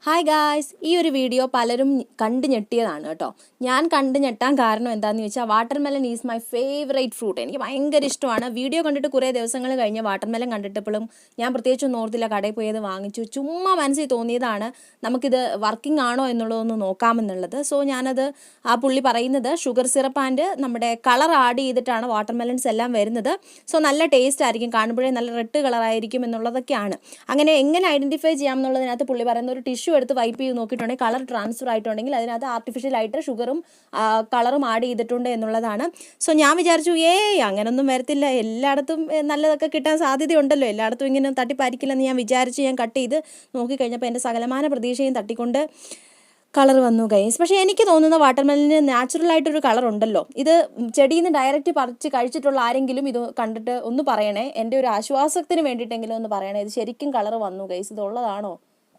Hi guys, ഈ ഒരു video പലരും കണ്ടു ഞെട്ടിയതാണ് കേട്ടോ. ഞാൻ കണ്ടു ഞെട്ടാൻ കാരണം എന്താണെന്ന് ചോദിച്ചാൽ watermelon is my favourite fruit. എനിക്ക് ഭയങ്കര ഇഷ്ടമാണ്. വീഡിയോ കണ്ടിട്ട് കുറേ ദിവസങ്ങൾ കഴിഞ്ഞ് വാട്ടർമെലൺ കണ്ടിട്ടപ്പോഴും ഞാൻ പ്രത്യേകിച്ചൊന്നും ഓർത്തില്ല, കടയിൽ പോയത് വാങ്ങിച്ചു. ചുമ്മാ മനസ്സിൽ തോന്നിയതാണ് നമുക്കിത് വർക്കിംഗ് ആണോ എന്നുള്ളതൊന്ന് നോക്കാമെന്നുള്ളത്. സോ ഞാനത് ആ പുള്ളി പറയുന്നത് ഷുഗർ സിറപ്പ് ആൻഡ് നമ്മുടെ കളർ ആഡ് ചെയ്തിട്ടാണ് വാട്ടർമെലൺസ് എല്ലാം വരുന്നത്. സോ നല്ല ടേസ്റ്റ് ആയിരിക്കും, കാണുമ്പോഴേ നല്ല റെഡ് കളറായിരിക്കും എന്നുള്ളതൊക്കെയാണ്. അങ്ങനെ എങ്ങനെ ഐഡൻറ്റിഫൈ ചെയ്യാമെന്നുള്ളതിനകത്ത് പുള്ളി പറയുന്ന ഒരു ടിഷ്യൂ എടുത്ത് വൈപ്പ് ചെയ്ത് നോക്കിയിട്ടുണ്ടെങ്കിൽ കളർ ട്രാൻസ്ഫർ ആയിട്ടുണ്ടെങ്കിൽ അതിനകത്ത് ആർട്ടിഫിഷ്യലായിട്ട് ഷുഗറും കളറും ആഡ് ചെയ്തിട്ടുണ്ട് എന്നുള്ളതാണ്. സോ ഞാൻ വിചാരിച്ചു അങ്ങനൊന്നും വരത്തില്ല, എല്ലായിടത്തും നല്ലതൊക്കെ കിട്ടാൻ സാധ്യതയുണ്ടല്ലോ, എല്ലായിടത്തും ഇങ്ങനെ തട്ടിപ്പായിരിക്കില്ലെന്ന് ഞാൻ വിചാരിച്ച് ഞാൻ കട്ട് ചെയ്ത് നോക്കിക്കഴിഞ്ഞപ്പോൾ എൻ്റെ സകലമാന പ്രതീക്ഷയും തട്ടിക്കൊണ്ട് കളർ വന്നു ഗൈസ്. പക്ഷേ എനിക്ക് തോന്നുന്ന വാട്ടർമെലന് നാച്ചുറലായിട്ടൊരു കളർ ഉണ്ടല്ലോ. ഇത് ചെടിയിൽ നിന്ന് ഡയറക്റ്റ് പറിച്ച് കഴിച്ചിട്ടുള്ള ആരെങ്കിലും ഇത് കണ്ടിട്ട് ഒന്ന് പറയണേ, എൻ്റെ ഒരു ആശ്വാസത്തിന് വേണ്ടിയിട്ടെങ്കിലും ഒന്ന് പറയണേ, ഇത് ശരിക്കും കളർ വന്നു ഗൈസ്, ഇതുള്ളതാണോ?